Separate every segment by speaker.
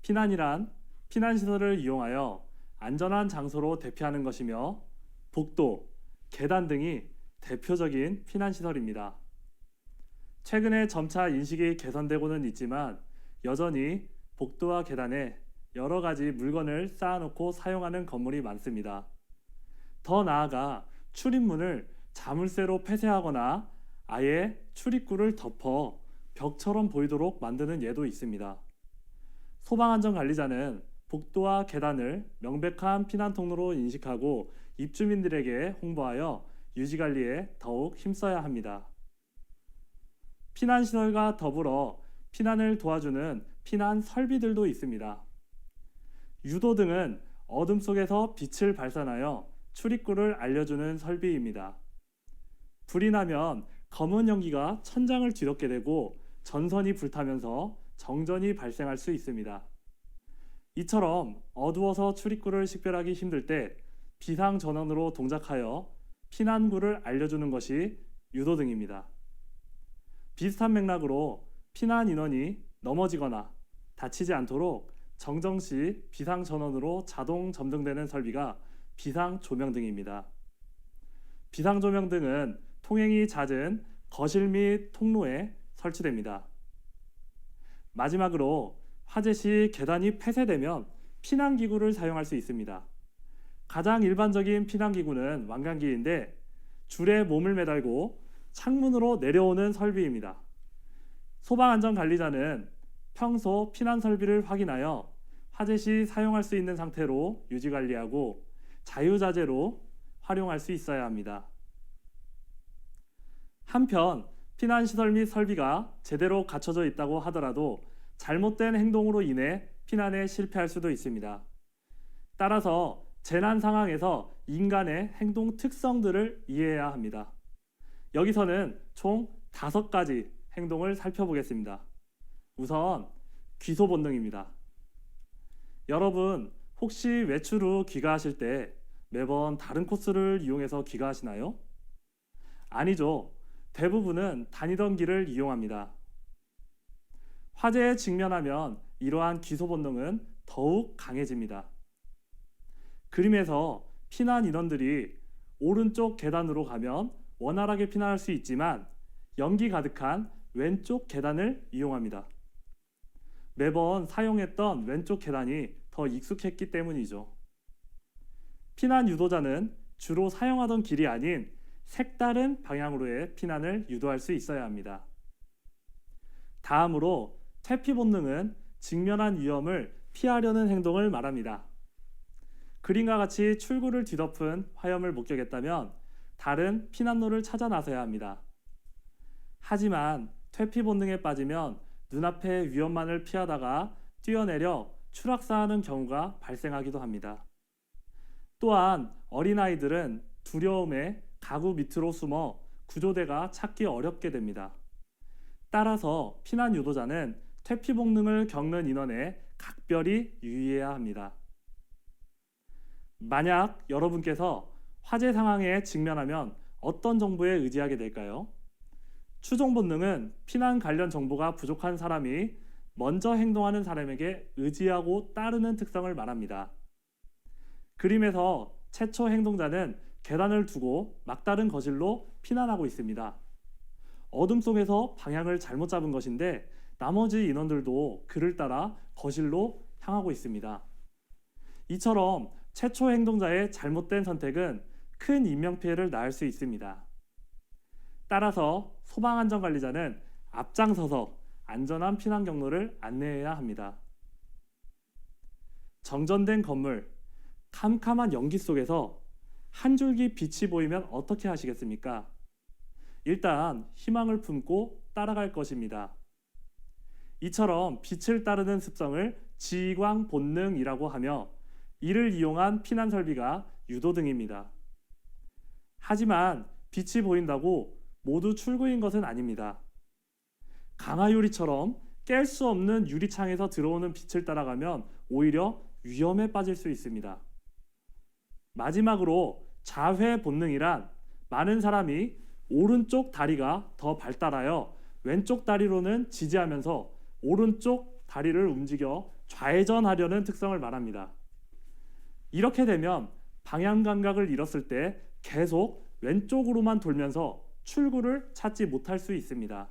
Speaker 1: 피난이란 피난시설을 이용하여 안전한 장소로 대피하는 것이며 복도, 계단 등이 대표적인 피난시설입니다. 최근에 점차 인식이 개선되고는 있지만 여전히 복도와 계단에 여러 가지 물건을 쌓아놓고 사용하는 건물이 많습니다. 더 나아가 출입문을 자물쇠로 폐쇄하거나 아예 출입구를 덮어 벽처럼 보이도록 만드는 예도 있습니다. 소방안전관리자는 복도와 계단을 명백한 피난 통로로 인식하고 입주민들에게 홍보하여 유지관리에 더욱 힘써야 합니다. 피난시설과 더불어 피난을 도와주는 피난 설비들도 있습니다. 유도등은 어둠 속에서 빛을 발산하여 출입구를 알려주는 설비입니다. 불이 나면 검은 연기가 천장을 뒤덮게 되고 전선이 불타면서 정전이 발생할 수 있습니다. 이처럼 어두워서 출입구를 식별하기 힘들 때 비상전원으로 동작하여 피난구를 알려주는 것이 유도등입니다. 비슷한 맥락으로 피난 인원이 넘어지거나 다치지 않도록 정정시 비상전원으로 자동 점등되는 설비가 비상조명등입니다. 비상조명등은 통행이 잦은 거실 및 통로에 설치됩니다. 마지막으로 화재 시 계단이 폐쇄되면 피난기구를 사용할 수 있습니다. 가장 일반적인 피난기구는 왕관기인데 줄에 몸을 매달고 창문으로 내려오는 설비입니다. 소방안전관리자는 평소 피난 설비를 확인하여 화재 시 사용할 수 있는 상태로 유지관리하고 자유자재로 활용할 수 있어야 합니다. 한편 피난시설 및 설비가 제대로 갖춰져 있다고 하더라도 잘못된 행동으로 인해 피난에 실패할 수도 있습니다. 따라서 재난 상황에서 인간의 행동 특성들을 이해해야 합니다. 여기서는 총 5가지 행동을 살펴보겠습니다. 우선 귀소 본능입니다. 여러분 혹시 외출 후 귀가하실 때 매번 다른 코스를 이용해서 귀가하시나요? 아니죠. 대부분은 다니던 길을 이용합니다. 화재에 직면하면 이러한 귀소 본능은 더욱 강해집니다. 그림에서 피난 인원들이 오른쪽 계단으로 가면 원활하게 피난할 수 있지만 연기 가득한 왼쪽 계단을 이용합니다. 매번 사용했던 왼쪽 계단이 더 익숙했기 때문이죠. 피난 유도자는 주로 사용하던 길이 아닌 색다른 방향으로의 피난을 유도할 수 있어야 합니다. 다음으로 퇴피 본능은 직면한 위험을 피하려는 행동을 말합니다. 그림과 같이 출구를 뒤덮은 화염을 목격했다면 다른 피난로를 찾아 나서야 합니다. 하지만 퇴피 본능에 빠지면 눈앞의 위험만을 피하다가 뛰어내려 추락사하는 경우가 발생하기도 합니다. 또한 어린아이들은 두려움에 가구 밑으로 숨어 구조대가 찾기 어렵게 됩니다. 따라서 피난 유도자는 퇴피 본능을 겪는 인원에 각별히 유의해야 합니다. 만약 여러분께서 화재 상황에 직면하면 어떤 정보에 의지하게 될까요? 추종 본능은 피난 관련 정보가 부족한 사람이 먼저 행동하는 사람에게 의지하고 따르는 특성을 말합니다. 그림에서 최초 행동자는 계단을 두고 막다른 거실로 피난하고 있습니다. 어둠 속에서 방향을 잘못 잡은 것인데 나머지 인원들도 그를 따라 거실로 향하고 있습니다. 이처럼 최초 행동자의 잘못된 선택은 큰 인명피해를 낳을 수 있습니다. 따라서 소방안전관리자는 앞장서서 안전한 피난 경로를 안내해야 합니다. 정전된 건물, 캄캄한 연기 속에서 한 줄기 빛이 보이면 어떻게 하시겠습니까? 일단 희망을 품고 따라갈 것입니다. 이처럼 빛을 따르는 습성을 지광 본능이라고 하며 이를 이용한 피난 설비가 유도등입니다. 하지만 빛이 보인다고 모두 출구인 것은 아닙니다. 강화유리처럼 깰 수 없는 유리창에서 들어오는 빛을 따라가면 오히려 위험에 빠질 수 있습니다. 마지막으로 자회 본능이란 많은 사람이 오른쪽 다리가 더 발달하여 왼쪽 다리로는 지지하면서 오른쪽 다리를 움직여 좌회전하려는 특성을 말합니다. 이렇게 되면 방향 감각을 잃었을 때 계속 왼쪽으로만 돌면서 출구를 찾지 못할 수 있습니다.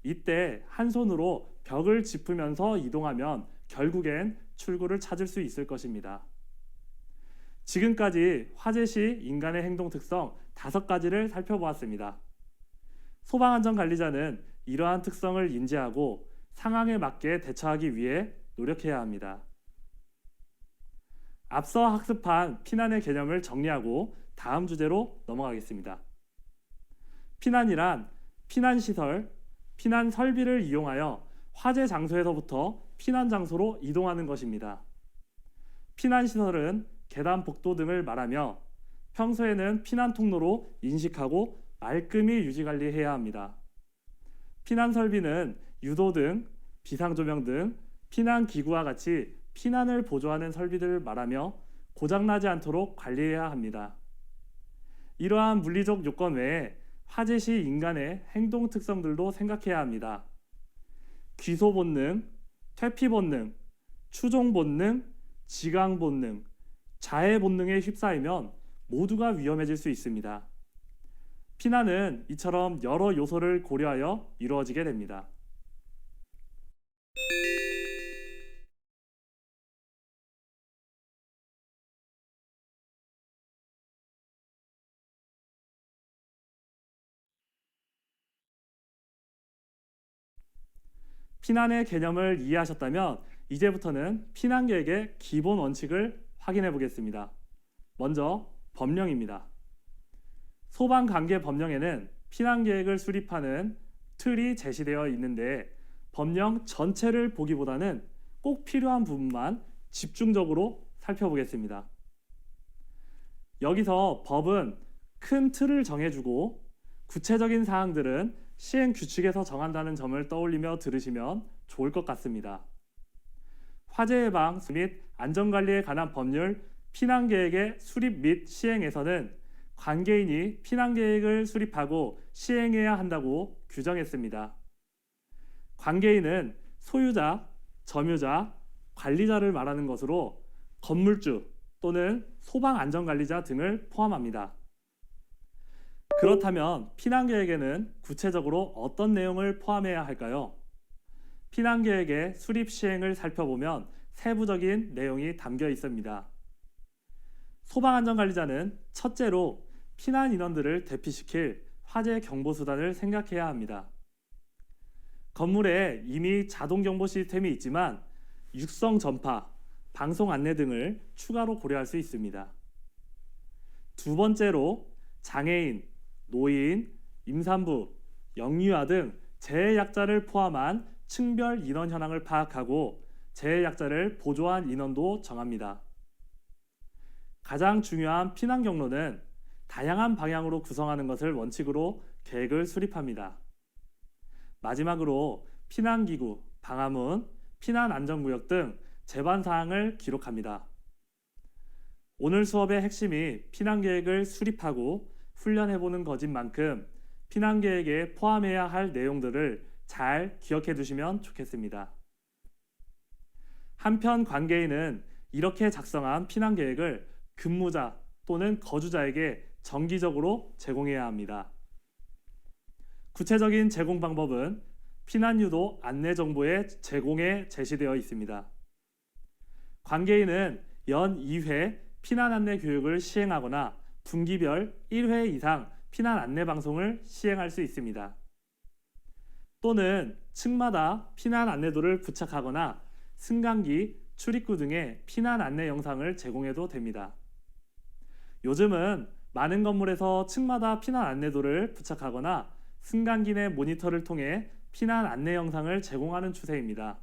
Speaker 1: 이때 한 손으로 벽을 짚으면서 이동하면 결국엔 출구를 찾을 수 있을 것입니다. 지금까지 화재 시 인간의 행동 특성 5가지를 살펴보았습니다. 소방안전관리자는 이러한 특성을 인지하고 상황에 맞게 대처하기 위해 노력해야 합니다. 앞서 학습한 피난의 개념을 정리하고 다음 주제로 넘어가겠습니다. 피난이란 피난시설, 피난 설비를 이용하여 화재 장소에서부터 피난 장소로 이동하는 것입니다. 피난시설은 계단, 복도 등을 말하며 평소에는 피난 통로로 인식하고 말끔히 유지관리해야 합니다. 피난 설비는 유도등, 비상조명 등 피난기구와 같이 피난을 보조하는 설비들을 말하며 고장나지 않도록 관리해야 합니다. 이러한 물리적 요건 외에 화재 시 인간의 행동 특성들도 생각해야 합니다. 귀소 본능, 퇴피 본능, 추종 본능, 지강 본능, 자해 본능에 휩싸이면 모두가 위험해질 수 있습니다. 피난은 이처럼 여러 요소를 고려하여 이루어지게 됩니다. 피난의 개념을 이해하셨다면 이제부터는 피난 계획의 기본 원칙을 확인해 보겠습니다. 먼저 법령입니다. 소방관계법령에는 피난 계획을 수립하는 틀이 제시되어 있는데 법령 전체를 보기보다는 꼭 필요한 부분만 집중적으로 살펴보겠습니다. 여기서 법은 큰 틀을 정해주고 구체적인 사항들은 시행 규칙에서 정한다는 점을 떠올리며 들으시면 좋을 것 같습니다. 화재 예방 및 안전관리에 관한 법률 피난계획의 수립 및 시행에서는 관계인이 피난계획을 수립하고 시행해야 한다고 규정했습니다. 관계인은 소유자, 점유자, 관리자를 말하는 것으로 건물주 또는 소방안전관리자 등을 포함합니다. 그렇다면 피난계획에는 구체적으로 어떤 내용을 포함해야 할까요? 피난계획의 수립 시행을 살펴보면 세부적인 내용이 담겨 있습니다. 소방안전관리자는 첫째로 피난 인원들을 대피시킬 화재 경보수단을 생각해야 합니다. 건물에 이미 자동 경보 시스템이 있지만 육성 전파, 방송 안내 등을 추가로 고려할 수 있습니다. 두 번째로 장애인, 노인, 임산부, 영유아 등 재해약자를 포함한 층별 인원 현황을 파악하고 재해약자를 보조한 인원도 정합니다. 가장 중요한 피난 경로는 다양한 방향으로 구성하는 것을 원칙으로 계획을 수립합니다. 마지막으로 피난기구, 방화문, 피난안전구역 등 제반사항을 기록합니다. 오늘 수업의 핵심이 피난계획을 수립하고 훈련해보는 것인 만큼 피난계획에 포함해야 할 내용들을 잘 기억해 두시면 좋겠습니다. 한편 관계인은 이렇게 작성한 피난계획을 근무자 또는 거주자에게 정기적으로 제공해야 합니다. 구체적인 제공 방법은 피난유도 안내정보의 제공에 제시되어 있습니다. 관계인은 연 2회 피난 안내 교육을 시행하거나 분기별 1회 이상 피난 안내 방송을 시행할 수 있습니다. 또는 층마다 피난 안내도를 부착하거나 승강기, 출입구 등의 피난 안내 영상을 제공해도 됩니다. 요즘은 많은 건물에서 층마다 피난 안내도를 부착하거나 승강기 내 모니터를 통해 피난 안내 영상을 제공하는 추세입니다.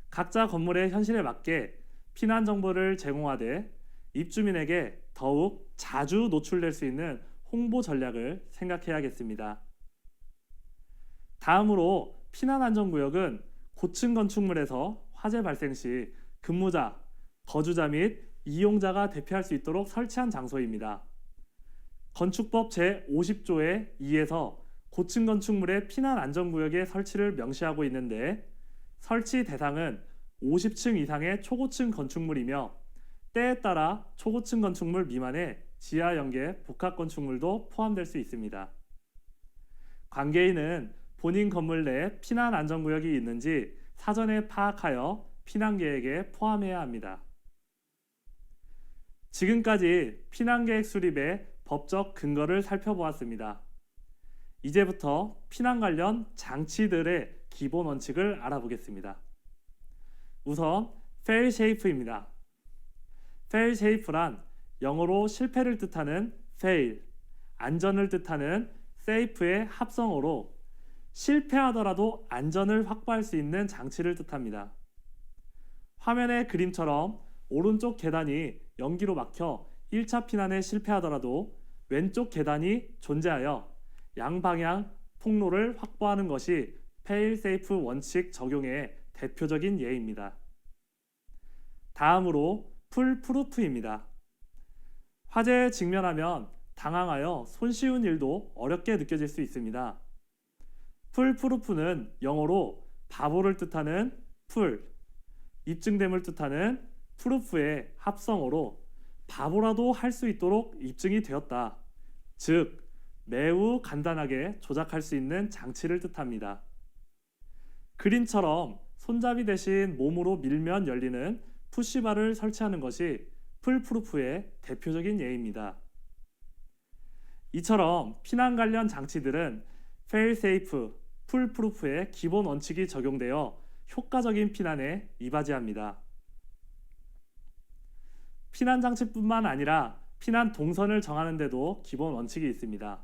Speaker 1: 각자 건물의 현실에 맞게 피난 정보를 제공하되 입주민에게 더욱 자주 노출될 수 있는 홍보 전략을 생각해야겠습니다. 다음으로 피난안전구역은 고층 건축물에서 화재 발생 시 근무자, 거주자 및 이용자가 대피할 수 있도록 설치한 장소입니다. 건축법 제50조의 2에서 고층 건축물의 피난안전구역의 설치를 명시하고 있는데 설치 대상은 50층 이상의 초고층 건축물이며 때에 따라 초고층 건축물 미만의 지하 연계 복합 건축물도 포함될 수 있습니다. 관계인은 본인 건물 내 피난 안전구역이 있는지 사전에 파악하여 피난 계획에 포함해야 합니다. 지금까지 피난 계획 수립의 법적 근거를 살펴보았습니다. 이제부터 피난 관련 장치들의 기본 원칙을 알아보겠습니다. 우선 fail safe입니다. fail safe란 영어로 실패를 뜻하는 fail, 안전을 뜻하는 safe의 합성어로 실패하더라도 안전을 확보할 수 있는 장치를 뜻합니다. 화면의 그림처럼 오른쪽 계단이 연기로 막혀 1차 피난에 실패하더라도 왼쪽 계단이 존재하여 양방향 통로를 확보하는 것이 fail safe 원칙 적용의 대표적인 예입니다. 다음으로 풀프루프입니다. 화재에 직면하면 당황하여 손쉬운 일도 어렵게 느껴질 수 있습니다. 풀프루프는 영어로 바보를 뜻하는 풀, 입증됨을 뜻하는 프루프의 합성어로 바보라도 할 수 있도록 입증이 되었다. 즉, 매우 간단하게 조작할 수 있는 장치를 뜻합니다. 그림처럼 손잡이 대신 몸으로 밀면 열리는 푸시바를 설치하는 것이 풀프루프의 대표적인 예입니다. 이처럼 피난 관련 장치들은 fail safe, 풀프루프의 기본 원칙이 적용되어 효과적인 피난에 이바지합니다. 피난 장치뿐만 아니라 피난 동선을 정하는 데도 기본 원칙이 있습니다.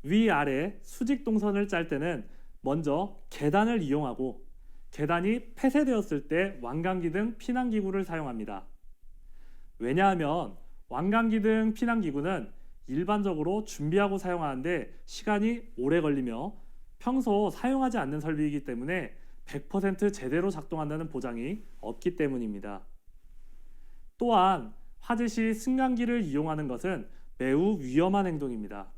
Speaker 1: 위아래 수직 동선을 짤 때는 먼저 계단을 이용하고 계단이 폐쇄되었을 때 완강기등 피난기구를 사용합니다. 왜냐하면 완강기등 피난기구는 일반적으로 준비하고 사용하는데 시간이 오래 걸리며 평소 사용하지 않는 설비이기 때문에 100% 제대로 작동한다는 보장이 없기 때문입니다. 또한 화재 시 승강기를 이용하는 것은 매우 위험한 행동입니다.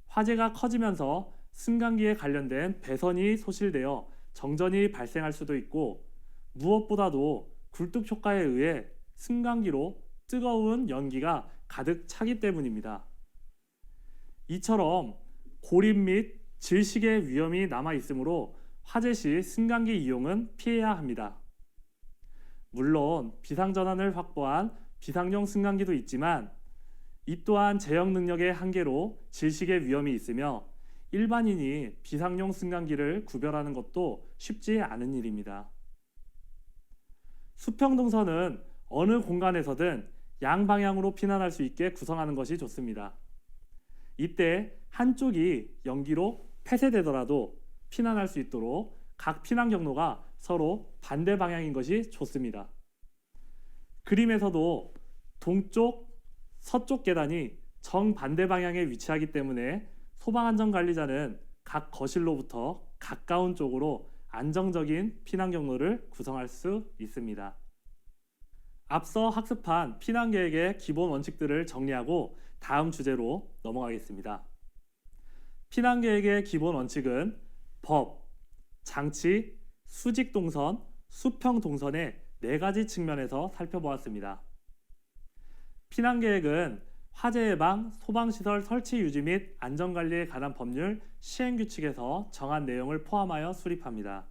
Speaker 1: 화재가 커지면서 승강기에 관련된 배선이 소실되어 정전이 발생할 수도 있고 무엇보다도 굴뚝 효과에 의해 승강기로 뜨거운 연기가 가득 차기 때문입니다. 이처럼 고립 및 질식의 위험이 남아 있으므로 화재 시 승강기 이용은 피해야 합니다. 물론 비상전환을 확보한 비상용 승강기도 있지만 이 또한 제어 능력의 한계로 질식의 위험이 있으며 일반인이 비상용 승강기를 구별하는 것도 쉽지 않은 일입니다. 수평동선은 어느 공간에서든 양방향으로 피난할 수 있게 구성하는 것이 좋습니다. 이때 한쪽이 연기로 폐쇄되더라도 피난할 수 있도록 각 피난 경로가 서로 반대 방향인 것이 좋습니다. 그림에서도 동쪽, 서쪽 계단이 정반대 방향에 위치하기 때문에 소방안전관리자는 각 거실로부터 가까운 쪽으로 안정적인 피난 경로를 구성할 수 있습니다. 앞서 학습한 피난 계획의 기본 원칙들을 정리하고 다음 주제로 넘어가겠습니다. 피난 계획의 기본 원칙은 법, 장치, 수직 동선, 수평 동선의 4가지 측면에서 살펴보았습니다. 피난 계획은 화재 예방, 소방시설 설치 유지 및 안전관리에 관한 법률 시행규칙에서 정한 내용을 포함하여 수립합니다.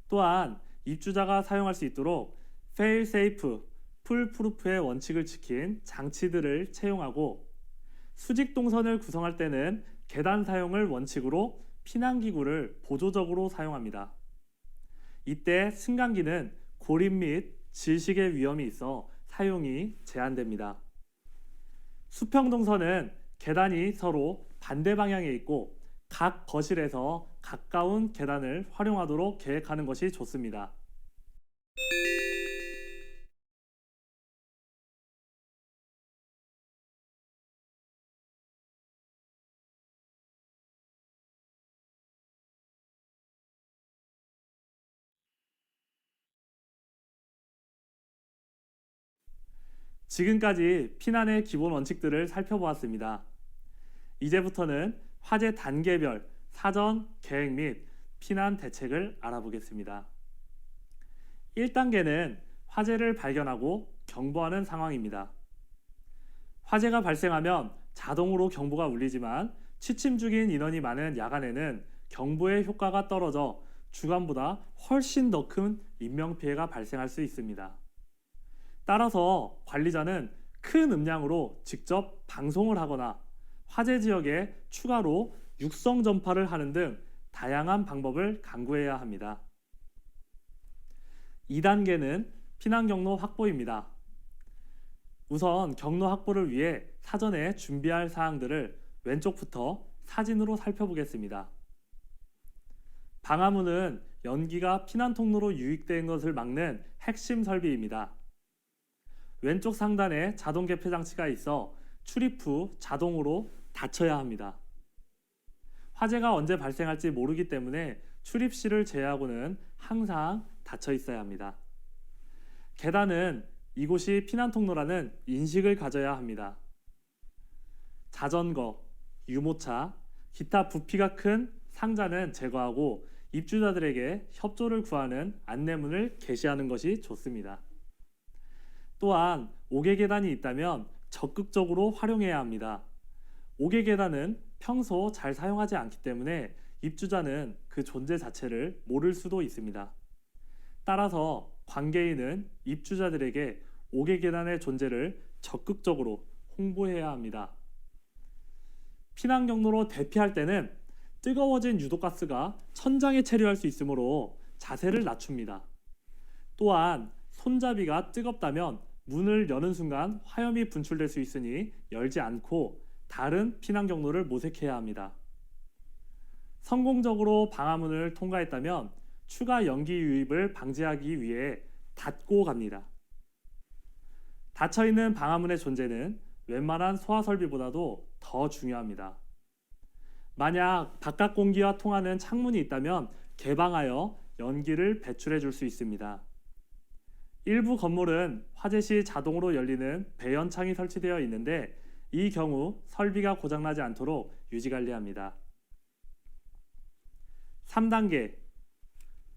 Speaker 1: 또한 입주자가 사용할 수 있도록 fail safe, 풀프루프의 원칙을 지킨 장치들을 채용하고 수직 동선을 구성할 때는 계단 사용을 원칙으로 피난기구를 보조적으로 사용합니다. 이때 승강기는 고립 및 질식의 위험이 있어 사용이 제한됩니다. 수평동선은 계단이 서로 반대 방향에 있고 각 거실에서 가까운 계단을 활용하도록 계획하는 것이 좋습니다. 지금까지 피난의 기본 원칙들을 살펴보았습니다. 이제부터는 화재 단계별 사전 계획 및 피난 대책을 알아보겠습니다. 1단계는 화재를 발견하고 경보하는 상황입니다. 화재가 발생하면 자동으로 경보가 울리지만 취침 중인 인원이 많은 야간에는 경보의 효과가 떨어져 주간보다 훨씬 더 큰 인명피해가 발생할 수 있습니다. 따라서 관리자는 큰 음량으로 직접 방송을 하거나 화재 지역에 추가로 육성 전파를 하는 등 다양한 방법을 강구해야 합니다. 2단계는 피난 경로 확보입니다. 우선 경로 확보를 위해 사전에 준비할 사항들을 왼쪽부터 사진으로 살펴보겠습니다. 방화문은 연기가 피난 통로로 유입되는 것을 막는 핵심 설비입니다. 왼쪽 상단에 자동 개폐 장치가 있어 출입 후 자동으로 닫혀야 합니다. 화재가 언제 발생할지 모르기 때문에 출입 시를 제외하고는 항상 닫혀 있어야 합니다. 계단은 이곳이 피난 통로라는 인식을 가져야 합니다. 자전거, 유모차, 기타 부피가 큰 상자는 제거하고 입주자들에게 협조를 구하는 안내문을 게시하는 것이 좋습니다. 또한 옥외 계단이 있다면 적극적으로 활용해야 합니다. 옥외 계단은 평소 잘 사용하지 않기 때문에 입주자는 그 존재 자체를 모를 수도 있습니다. 따라서 관계인은 입주자들에게 옥외 계단의 존재를 적극적으로 홍보해야 합니다. 피난 경로로 대피할 때는 뜨거워진 유독가스가 천장에 체류할 수 있으므로 자세를 낮춥니다. 또한 손잡이가 뜨겁다면 문을 여는 순간 화염이 분출될 수 있으니 열지 않고 다른 피난 경로를 모색해야 합니다. 성공적으로 방화문을 통과했다면 추가 연기 유입을 방지하기 위해 닫고 갑니다. 닫혀있는 방화문의 존재는 웬만한 소화 설비보다도 더 중요합니다. 만약 바깥 공기와 통하는 창문이 있다면 개방하여 연기를 배출해 줄 수 있습니다. 일부 건물은 화재 시 자동으로 열리는 배연창이 설치되어 있는데 이 경우 설비가 고장나지 않도록 유지관리합니다. 3단계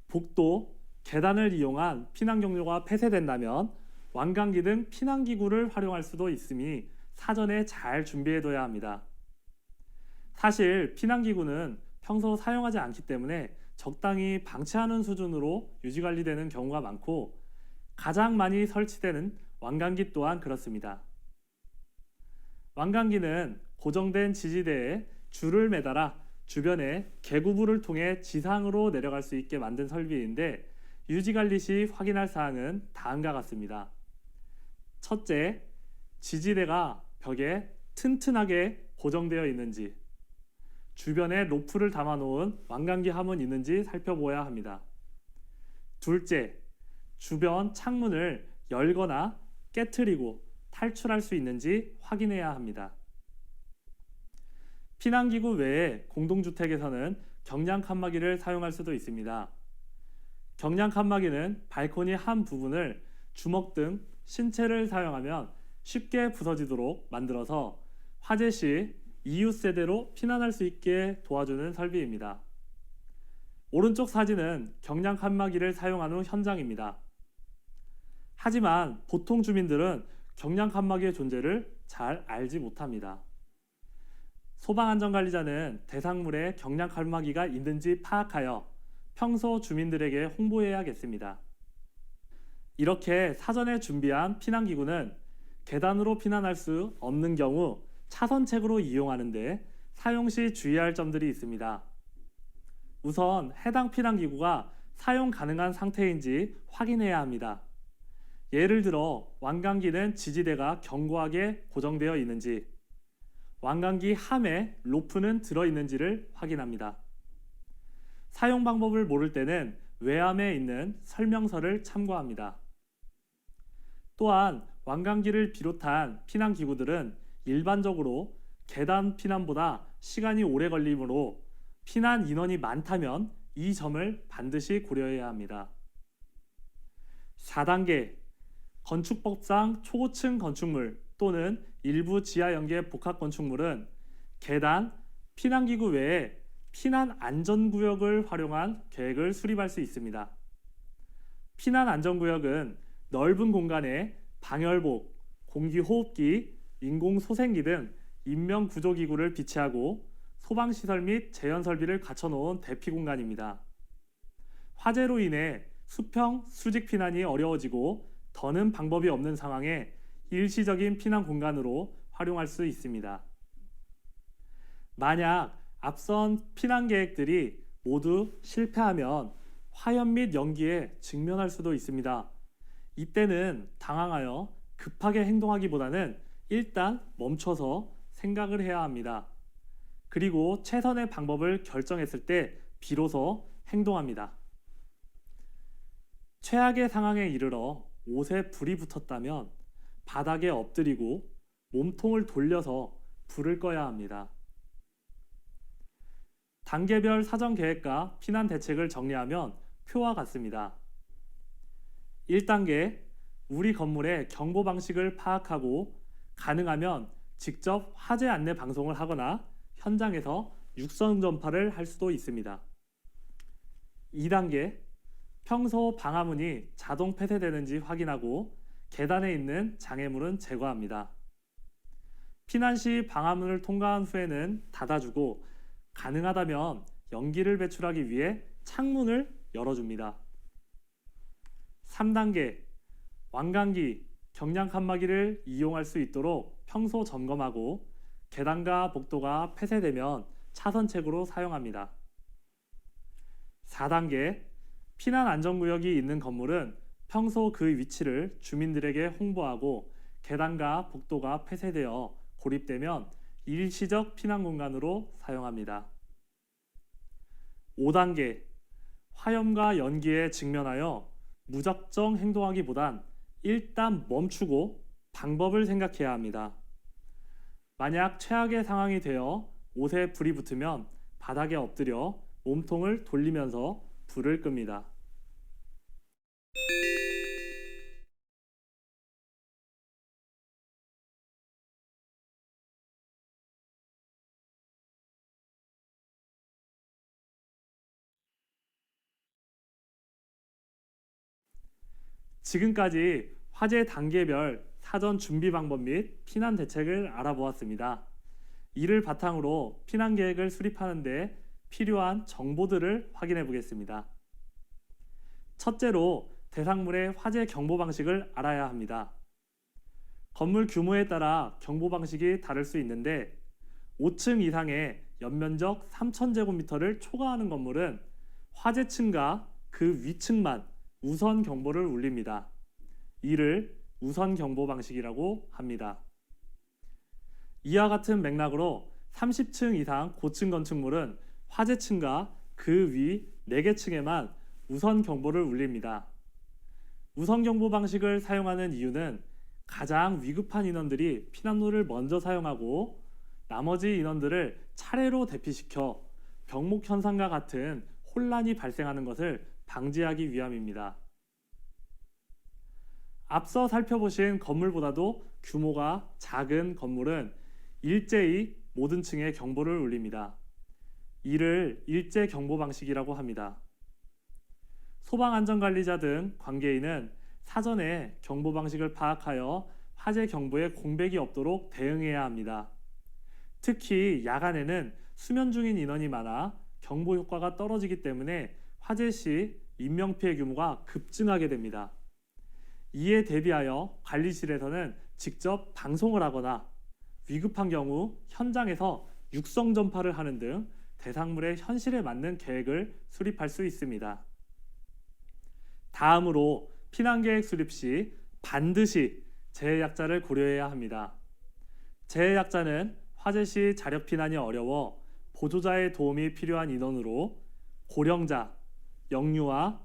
Speaker 1: 복도, 계단을 이용한 피난 경로가 폐쇄된다면 완강기 등 피난기구를 활용할 수도 있으니 사전에 잘 준비해둬야 합니다. 사실 피난기구는 평소 사용하지 않기 때문에 적당히 방치하는 수준으로 유지관리되는 경우가 많고 가장 많이 설치되는 완강기 또한 그렇습니다. 완강기는 고정된 지지대에 줄을 매달아 주변에 개구부를 통해 지상으로 내려갈 수 있게 만든 설비인데 유지관리 시 확인할 사항은 다음과 같습니다. 첫째, 지지대가 벽에 튼튼하게 고정되어 있는지, 주변에 로프를 담아놓은 완강기 함은 있는지 살펴보아야 합니다. 둘째, 주변 창문을 열거나 깨트리고 탈출할 수 있는지 확인해야 합니다. 피난기구 외에 공동주택에서는 경량 칸막이를 사용할 수도 있습니다. 경량 칸막이는 발코니 한 부분을 주먹 등 신체를 사용하면 쉽게 부서지도록 만들어서 화재 시 이웃 세대로 피난할 수 있게 도와주는 설비입니다. 오른쪽 사진은 경량 칸막이를 사용한 후 현장입니다. 하지만 보통 주민들은 경량 칸막이의 존재를 잘 알지 못합니다. 소방안전관리자는 대상물에 경량 칸막이가 있는지 파악하여 평소 주민들에게 홍보해야겠습니다. 이렇게 사전에 준비한 피난기구는 계단으로 피난할 수 없는 경우 차선책으로 이용하는데 사용 시 주의할 점들이 있습니다. 우선 해당 피난기구가 사용 가능한 상태인지 확인해야 합니다. 예를 들어 완강기는 지지대가 견고하게 고정되어 있는지, 완강기 함에 로프는 들어있는지를 확인합니다. 사용 방법을 모를 때는 외함에 있는 설명서를 참고합니다. 또한 완강기를 비롯한 피난기구들은 일반적으로 계단 피난보다 시간이 오래 걸리므로 피난 인원이 많다면 이 점을 반드시 고려해야 합니다. 4단계 건축법상 초고층 건축물 또는 일부 지하 연계 복합 건축물은 계단, 피난기구 외에 피난 안전구역을 활용한 계획을 수립할 수 있습니다. 피난 안전구역은 넓은 공간에 방열복, 공기호흡기, 인공소생기 등 인명구조기구를 비치하고 소방시설 및 재현설비를 갖춰놓은 대피 공간입니다. 화재로 인해 수평, 수직 피난이 어려워지고 더는 방법이 없는 상황에 일시적인 피난 공간으로 활용할 수 있습니다. 만약 앞선 피난 계획들이 모두 실패하면 화염 및 연기에 직면할 수도 있습니다. 이때는 당황하여 급하게 행동하기보다는 일단 멈춰서 생각을 해야 합니다. 그리고 최선의 방법을 결정했을 때 비로소 행동합니다. 최악의 상황에 이르러 옷에 불이 붙었다면 바닥에 엎드리고 몸통을 돌려서 불을 꺼야 합니다. 단계별 사전 계획과 피난 대책을 정리하면 표와 같습니다. 1단계, 우리 건물의 경보 방식을 파악하고 가능하면 직접 화재 안내 방송을 하거나 현장에서 육성 전파를 할 수도 있습니다. 2단계, 평소 방화문이 자동 폐쇄되는지 확인하고 계단에 있는 장애물은 제거합니다. 피난 시 방화문을 통과한 후에는 닫아주고 가능하다면 연기를 배출하기 위해 창문을 열어줍니다. 3단계, 왕강기, 경량 칸막이를 이용할 수 있도록 평소 점검하고 계단과 복도가 폐쇄되면 차선책으로 사용합니다. 4단계, 피난 안전구역이 있는 건물은 평소 그 위치를 주민들에게 홍보하고 계단과 복도가 폐쇄되어 고립되면 일시적 피난 공간으로 사용합니다. 5단계, 화염과 연기에 직면하여 무작정 행동하기보단 일단 멈추고 방법을 생각해야 합니다. 만약 최악의 상황이 되어 옷에 불이 붙으면 바닥에 엎드려 몸통을 돌리면서 불을 끕니다. 지금까지 화재 단계별 사전 준비 방법 및 피난 대책을 알아보았습니다. 이를 바탕으로 피난 계획을 수립하는 데 필요한 정보들을 확인해 보겠습니다. 첫째로 대상물의 화재 경보 방식을 알아야 합니다. 건물 규모에 따라 경보 방식이 다를 수 있는데 5층 이상의 연면적 3,000제곱미터를 초과하는 건물은 화재층과 그 위층만 우선 경보를 울립니다. 이를 우선 경보 방식이라고 합니다. 이와 같은 맥락으로 30층 이상 고층 건축물은 화재층과 그 위 4개 층에만 우선 경보를 울립니다. 우선 경보 방식을 사용하는 이유는 가장 위급한 인원들이 피난로를 먼저 사용하고 나머지 인원들을 차례로 대피시켜 병목 현상과 같은 혼란이 발생하는 것을 방지하기 위함입니다. 앞서 살펴보신 건물보다도 규모가 작은 건물은 일제히 모든 층에 경보를 울립니다. 이를 일제 경보 방식이라고 합니다. 소방안전관리자 등 관계인은 사전에 경보 방식을 파악하여 화재 경보에 공백이 없도록 대응해야 합니다. 특히 야간에는 수면 중인 인원이 많아 경보 효과가 떨어지기 때문에 화재 시 인명피해 규모가 급증하게 됩니다. 이에 대비하여 관리실에서는 직접 방송을 하거나 위급한 경우 현장에서 육성 전파를 하는 등 대상물의 현실에 맞는 계획을 수립할 수 있습니다. 다음으로 피난계획 수립 시 반드시 재해약자를 고려해야 합니다. 재해약자는 화재 시 자력 피난이 어려워 보조자의 도움이 필요한 인원으로 고령자, 영유아,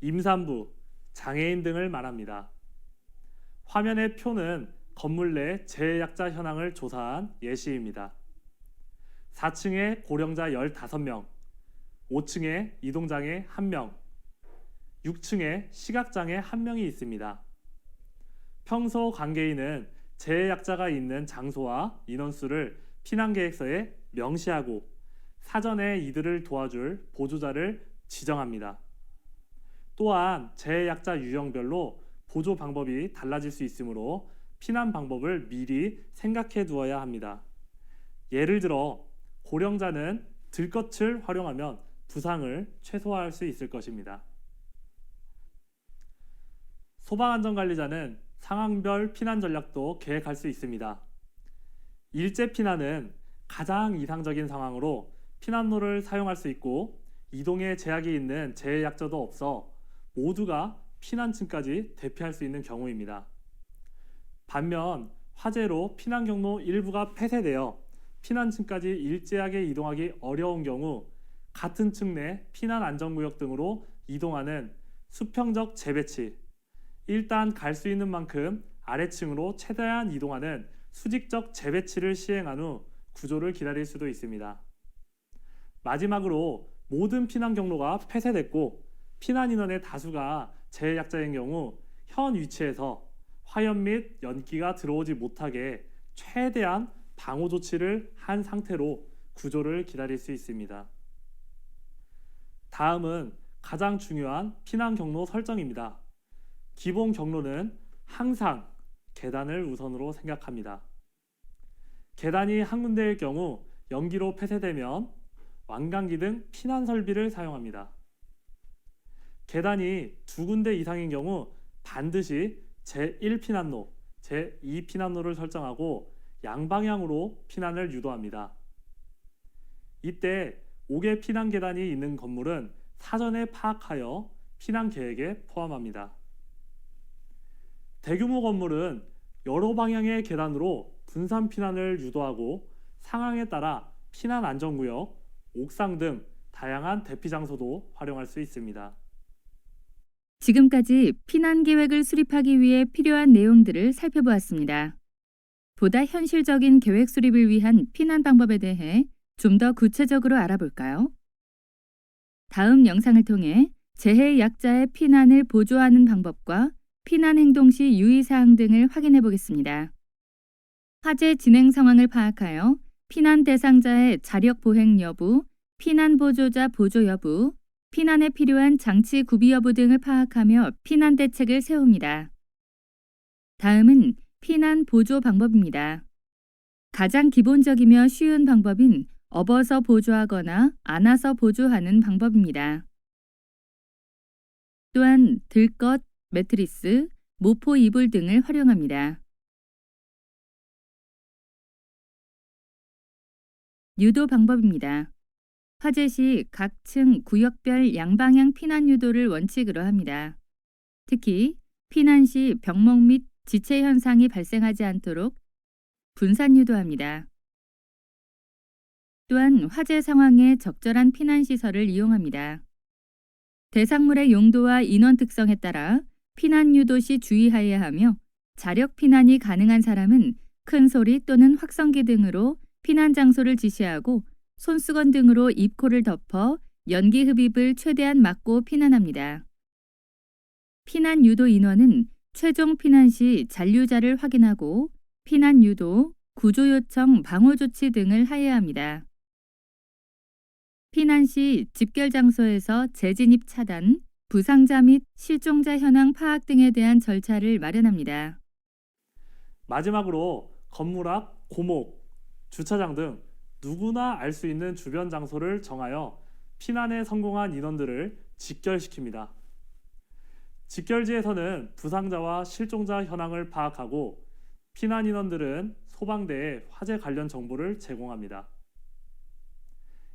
Speaker 1: 임산부, 장애인 등을 말합니다. 화면의 표는 건물 내 재해약자 현황을 조사한 예시입니다. 4층에 고령자 15명, 5층에 이동장애 1명, 6층에 시각장애 1명이 있습니다. 평소 관계인은 재해약자가 있는 장소와 인원수를 피난계획서에 명시하고 사전에 이들을 도와줄 보조자를 지정합니다. 또한 재해약자 유형별로 보조 방법이 달라질 수 있으므로 피난 방법을 미리 생각해 두어야 합니다. 예를 들어 고령자는 들꽃을 활용하면 부상을 최소화할 수 있을 것입니다. 소방안전관리자는 상황별 피난 전략도 계획할 수 있습니다. 일제 피난은 가장 이상적인 상황으로 피난로를 사용할 수 있고 이동에 제약이 있는 재해약자도 없어 모두가 피난층까지 대피할 수 있는 경우입니다. 반면 화재로 피난 경로 일부가 폐쇄되어 피난층까지 일제하게 이동하기 어려운 경우 같은 층 내 피난 안전구역 등으로 이동하는 수평적 재배치, 일단 갈 수 있는 만큼 아래층으로 최대한 이동하는 수직적 재배치를 시행한 후 구조를 기다릴 수도 있습니다. 마지막으로 모든 피난 경로가 폐쇄됐고 피난 인원의 다수가 재해약자인 경우 현 위치에서 화염 및 연기가 들어오지 못하게 최대한 방호 조치를 한 상태로 구조를 기다릴 수 있습니다. 다음은 가장 중요한 피난 경로 설정입니다. 기본 경로는 항상 계단을 우선으로 생각합니다. 계단이 한 군데일 경우 연기로 폐쇄되면 완강기 등 피난 설비를 사용합니다. 계단이 두 군데 이상인 경우 반드시 제1피난로, 제2피난로를 설정하고 양방향으로 피난을 유도합니다. 이때 5개 피난 계단이 있는 건물은 사전에 파악하여 피난 계획에 포함합니다. 대규모 건물은 여러 방향의 계단으로 분산 피난을 유도하고 상황에 따라 피난 안전구역, 옥상 등 다양한 대피 장소도 활용할 수 있습니다.
Speaker 2: 지금까지 피난 계획을 수립하기 위해 필요한 내용들을 살펴보았습니다. 보다 현실적인 계획 수립을 위한 피난 방법에 대해 좀 더 구체적으로 알아볼까요? 다음 영상을 통해 재해 약자의 피난을 보조하는 방법과 피난 행동 시 유의사항 등을 확인해 보겠습니다. 화재 진행 상황을 파악하여 피난 대상자의 자력 보행 여부, 피난 보조자 보조 여부, 피난에 필요한 장치 구비 여부 등을 파악하며 피난 대책을 세웁니다. 다음은 피난 보조 방법입니다. 가장 기본적이며 쉬운 방법인 업어서 보조하거나 안아서 보조하는 방법입니다. 또한 들것, 매트리스, 모포 이불 등을 활용합니다. 유도 방법입니다. 화재 시 각 층 구역별 양방향 피난 유도를 원칙으로 합니다. 특히 피난 시 병목 및 지체 현상이 발생하지 않도록 분산 유도합니다. 또한 화재 상황에 적절한 피난 시설을 이용합니다. 대상물의 용도와 인원 특성에 따라 피난 유도 시 주의하여야 하며 자력 피난이 가능한 사람은 큰 소리 또는 확성기 등으로 피난 장소를 지시하고 손수건 등으로 입, 코를 덮어 연기 흡입을 최대한 막고 피난합니다. 피난 유도 인원은 최종 피난 시 잔류자를 확인하고 피난 유도, 구조 요청, 방호 조치 등을 하여야 합니다. 피난 시 집결 장소에서 재진입 차단, 부상자 및 실종자 현황 파악 등에 대한 절차를 마련합니다.
Speaker 1: 마지막으로 건물 앞 고목, 주차장 등 누구나 알 수 있는 주변 장소를 정하여 피난에 성공한 인원들을 직결시킵니다. 직결지에서는 부상자와 실종자 현황을 파악하고 피난 인원들은 소방대에 화재 관련 정보를 제공합니다.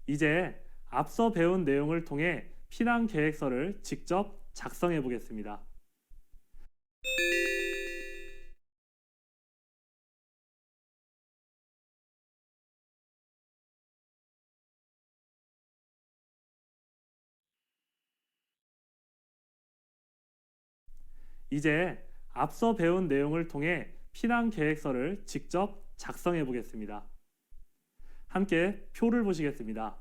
Speaker 1: 이제 앞서 배운 내용을 통해 피난 계획서를 직접 작성해 보겠습니다. 이제 앞서 배운 내용을 통해 피난 계획서를 직접 작성해 보겠습니다. 함께 표를 보시겠습니다.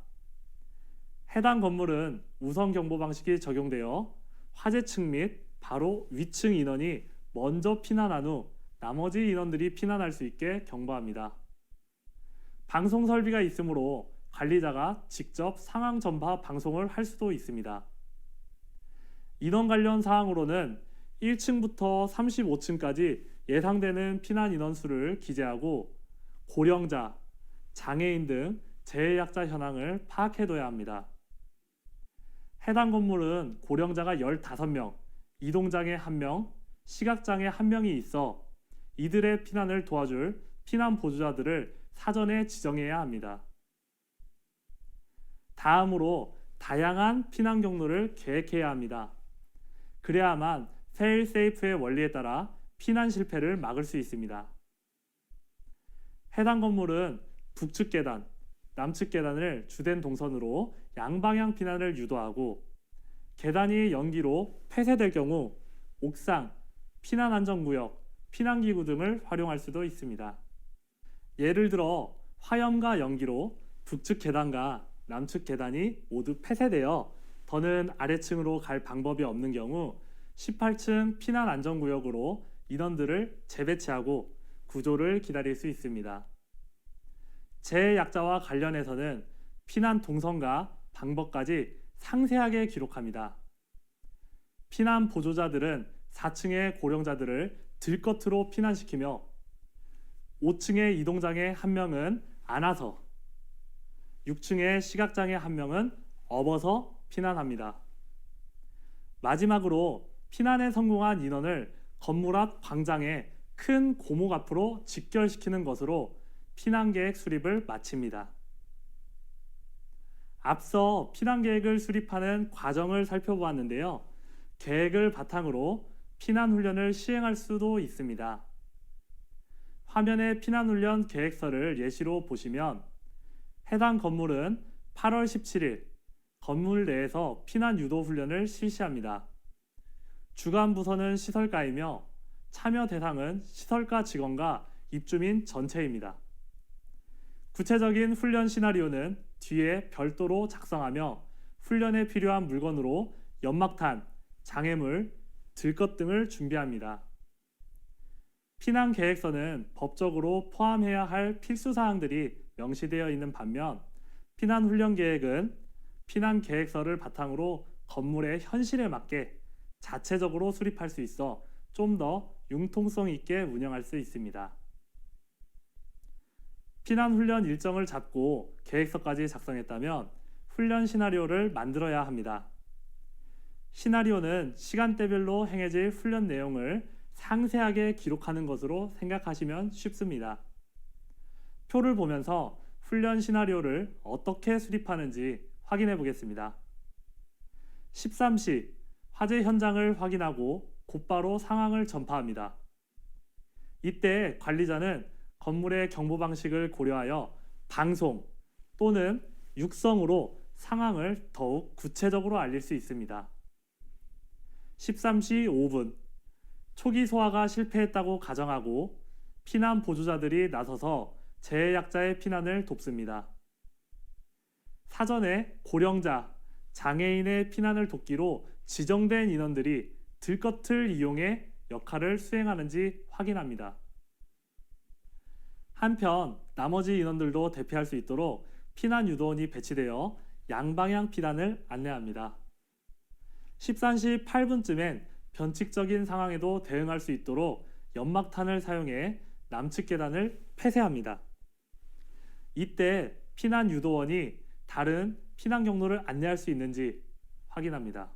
Speaker 1: 해당 건물은 우선 경보 방식이 적용되어 화재층 및 바로 위층 인원이 먼저 피난한 후 나머지 인원들이 피난할 수 있게 경보합니다. 방송 설비가 있으므로 관리자가 직접 상황 전파 방송을 할 수도 있습니다. 인원 관련 사항으로는 1층부터 35층까지 예상되는 피난 인원수를 기재하고 고령자, 장애인 등 재해약자 현황을 파악해둬야 합니다. 해당 건물은 고령자가 15명, 이동장애 1명, 시각장애 1명이 있어 이들의 피난을 도와줄 피난 보조자들을 사전에 지정해야 합니다. 다음으로 다양한 피난 경로를 계획해야 합니다. 그래야만 페일 세이프의 원리에 따라 피난 실패를 막을 수 있습니다. 해당 건물은 북측 계단, 남측 계단을 주된 동선으로 양방향 피난을 유도하고 계단이 연기로 폐쇄될 경우 옥상, 피난안전구역, 피난기구 등을 활용할 수도 있습니다. 예를 들어 화염과 연기로 북측 계단과 남측 계단이 모두 폐쇄되어 더는 아래층으로 갈 방법이 없는 경우 18층 피난안전구역으로 인원들을 재배치하고 구조를 기다릴 수 있습니다. 재해약자와 관련해서는 피난 동선과 방법까지 상세하게 기록합니다. 피난 보조자들은 4층의 고령자들을 들것으로 피난시키며 5층의 이동장애 1명은 안아서 6층의 시각장애 1명은 업어서 피난합니다. 마지막으로 피난에 성공한 인원을 건물 앞 광장에 큰 고목 앞으로 직결시키는 것으로 피난계획 수립을 마칩니다. 앞서 피난계획을 수립하는 과정을 살펴보았는데요. 계획을 바탕으로 피난훈련을 시행할 수도 있습니다. 화면의 피난훈련 계획서를 예시로 보시면 해당 건물은 8월 17일 건물 내에서 피난 유도 훈련을 실시합니다. 주관 부서는 시설가이며 참여 대상은 시설가 직원과 입주민 전체입니다. 구체적인 훈련 시나리오는 뒤에 별도로 작성하며 훈련에 필요한 물건으로 연막탄, 장애물, 들것 등을 준비합니다. 피난 계획서는 법적으로 포함해야 할 필수 사항들이 명시되어 있는 반면 피난 훈련 계획은 피난 계획서를 바탕으로 건물의 현실에 맞게 자체적으로 수립할 수 있어 좀 더 융통성 있게 운영할 수 있습니다. 피난 훈련 일정을 잡고 계획서까지 작성했다면 훈련 시나리오를 만들어야 합니다. 시나리오는 시간대별로 행해질 훈련 내용을 상세하게 기록하는 것으로 생각하시면 쉽습니다. 표를 보면서 훈련 시나리오를 어떻게 수립하는지 확인해 보겠습니다. 13시 화재 현장을 확인하고 곧바로 상황을 전파합니다. 이때 관리자는 건물의 경보 방식을 고려하여 방송 또는 육성으로 상황을 더욱 구체적으로 알릴 수 있습니다. 13시 5분 초기 소화가 실패했다고 가정하고 피난 보조자들이 나서서 재해약자의 피난을 돕습니다. 사전에 고령자, 장애인의 피난을 돕기로 지정된 인원들이 들것을 이용해 역할을 수행하는지 확인합니다. 한편 나머지 인원들도 대피할 수 있도록 피난 유도원이 배치되어 양방향 피난을 안내합니다. 13시 8분쯤엔 변칙적인 상황에도 대응할 수 있도록 연막탄을 사용해 남측 계단을 폐쇄합니다. 이때 피난 유도원이 다른 피난 경로를 안내할 수 있는지 확인합니다.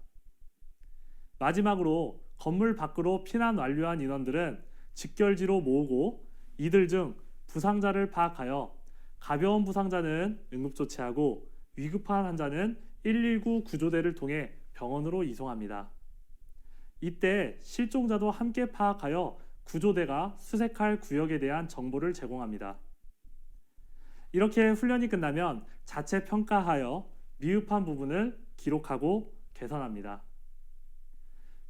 Speaker 1: 마지막으로 건물 밖으로 피난 완료한 인원들은 직결지로 모으고 이들 중 부상자를 파악하여 가벼운 부상자는 응급조치하고 위급한 환자는 119 구조대를 통해 병원으로 이송합니다. 이때 실종자도 함께 파악하여 구조대가 수색할 구역에 대한 정보를 제공합니다. 이렇게 훈련이 끝나면 자체 평가하여 미흡한 부분을 기록하고 개선합니다.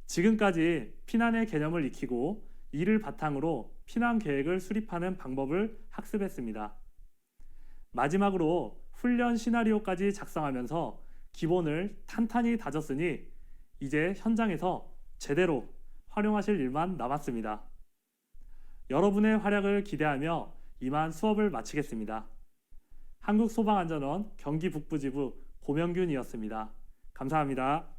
Speaker 1: 지금까지 피난의 개념을 익히고 이를 바탕으로 피난 계획을 수립하는 방법을 학습했습니다. 마지막으로 훈련 시나리오까지 작성하면서 기본을 탄탄히 다졌으니 이제 현장에서 제대로 활용하실 일만 남았습니다. 여러분의 활약을 기대하며 이만 수업을 마치겠습니다. 한국소방안전원 경기북부지부 고명균이었습니다. 감사합니다.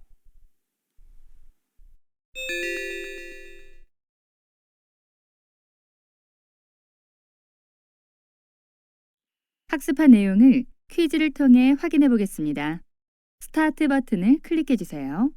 Speaker 2: 학습한 내용을 퀴즈를 통해 확인해 보겠습니다. 스타트 버튼을 클릭해 주세요.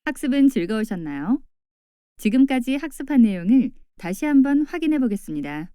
Speaker 2: 학습은 즐거우셨나요? 지금까지 학습한 내용을 다시 한번 확인해 보겠습니다.